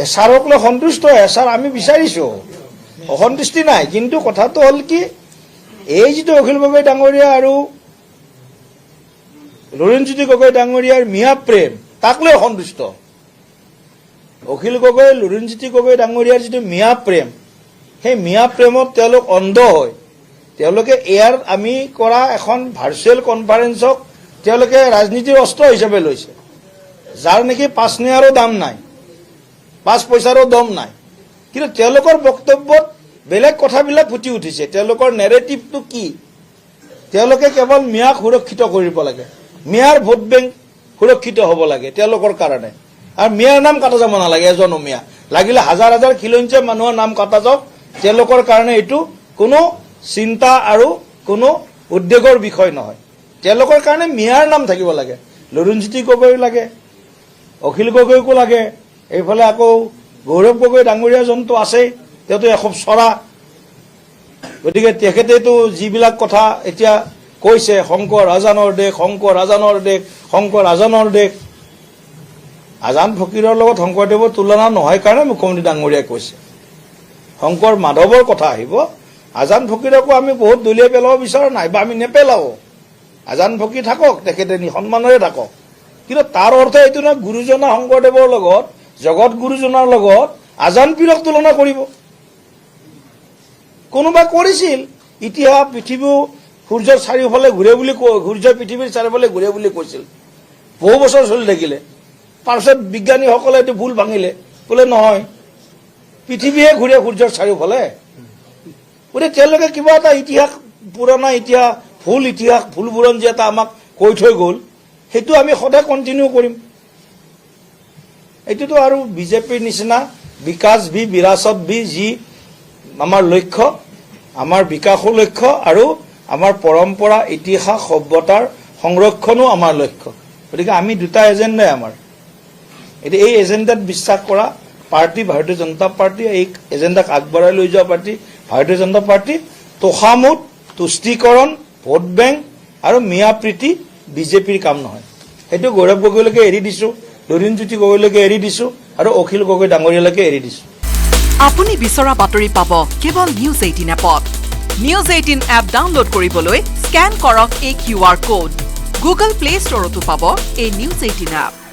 এছাৰক লৈ সন্তুষ্ট এছাৰ আমি বিচাৰিছোঁ অসন্তুষ্টি নাই কিন্তু কথাটো হ'ল কি এই যিটো অখিল গগৈ ডাঙৰীয়া আৰু লুৰিণজ্যোতি গগৈ ডাঙৰীয়াৰ মিয়া প্ৰেম তাক লৈ অসন্তুষ্ট অখিল গগৈ লুৰিণজ্যোতি গগৈ ডাঙৰীয়াৰ যিটো মিয়া প্ৰেম সেই মিয়া প্ৰেমত তেওঁলোক অন্ধ হয় তেওঁলোকে ইয়াৰ আমি কৰা এখন ভাৰ্চুৱেল কনফাৰেন্সক তেওঁলোকে ৰাজনীতিৰ অস্ত্ৰ হিচাপে লৈছে যাৰ নেকি 5 নিয়াৰো দাম নাই 5 পইচাৰো দম নাই কিন্তু তেওঁলোকৰ বক্তব্যত বেলেগ কথাবিলাক ফুটি উঠিছে তেওঁলোকৰ নেৰেটিভটো কি তেওঁলোকে কেৱল মিয়াক সুৰক্ষিত কৰিব লাগে মিয়াৰ ভোট বেংক সুৰক্ষিত হ'ব লাগে তেওঁলোকৰ কাৰণে আৰু মিয়াৰ নাম কাটা যাব নালাগে এজন মিয়া লাগিলে হাজাৰ হাজাৰ খিলঞ্জীয়া মানুহৰ নাম কাটা যাওক তেওঁলোকৰ কাৰণে এইটো কোনো চিন্তা আৰু কোনো উদ্বেগৰ বিষয় নহয় তেওঁলোকৰ কাৰণে মিয়াৰ নাম থাকিব লাগে লুৰিণজ্যোতি গগৈ লাগে অখিল গগৈকো লাগে এইফালে আকৌ গৌৰৱ গগৈ ডাঙৰীয়া জনটো আছেই তেওঁতো এখোপ চৰা গতিকে তেখেতেতো যিবিলাক কথা এতিয়া কৈছে শংকৰ আজানৰ দেশ শংকৰ আজানৰ দেশ শংকৰ আজানৰ দেশ আজান ফকীৰৰ লগত শংকৰদেৱৰ তুলনা নহয় কাৰণে মুখ্যমন্ত্ৰী ডাঙৰীয়াই কৈছে শংকৰ মাধৱৰ কথা আহিব আজান ফকীৰকো আমি বহুত দলিয়াই পেলাব বিচৰা নাই বা আমি নেপেলাও আজান ফকীৰ থাকক তেখেতে সন্মানেৰে থাকক কিন্তু তাৰ অৰ্থ এইটো নহয় গুৰুজনা শংকৰদেৱৰ লগত জগত গুৰুজনাৰ লগত আজান পীৰক তুলনা কৰিব কোনোবা কৰিছিল ইতিহাস পৃথিৱী সূৰ্যৰ চাৰিওফালে ঘূৰে বুলি সূৰ্য পৃথিৱীৰ চাৰিওফালে ঘূৰে বুলি কৈছিল বহু বছৰ চলি থাকিলে তাৰপিছত বিজ্ঞানীসকলে এইটো ভুল ভাঙিলে বোলে নহয় পৃথিৱীয়ে ঘূৰে সূৰ্যৰ চাৰিওফালে বোলে তেওঁলোকে কিবা এটা ইতিহাস পুৰণা ইতিহাস ভুল বুৰঞ্জী যে এটা আমাক কৈ থৈ গ'ল সেইটো আমি সদায় কণ্টিনিউ কৰিম এইটোতো আৰু বিজেপিৰ নিচিনা বিকাশ ভি বিৰাসত ভি যি আমাৰ লক্ষ্য আমাৰ বিকাশৰ লক্ষ্য আৰু আমাৰ পৰম্পৰা ইতিহাস সভ্যতাৰ সংৰক্ষণো আমাৰ লক্ষ্য গতিকে আমি দুটা এজেণ্ডাই আমাৰ এতিয়া এই এজেণ্ডাত বিশ্বাস কৰা পাৰ্টি ভাৰতীয় জনতা পাৰ্টি এই এজেণ্ডাক আগবঢ়াই লৈ যোৱা পাৰ্টি ভাৰতীয় জনতা পাৰ্টি তোষামোদ তুষ্টিকৰণ ভোট বেংক আৰু মিয়া প্ৰীতি বিজেপিৰ কাম নহয় সেইটো গৌৰৱ গগৈলৈকে এৰি দিছো লুৰিণজ্যোতি গগৈলৈকে এৰি দিছো আৰু অখিল গগৈ ডাঙৰীয়ালৈকে এৰি দিছো আপুনি বিচৰা বাতৰি পাব কেৱল নিউজ 18 এপত নিউজ 18 এপ ডাউনলোড কৰিবলৈ স্কেন কৰক এই QR কোড গুগল প্লে ষ্টৰতো পাব এই নিউজ 18 এপ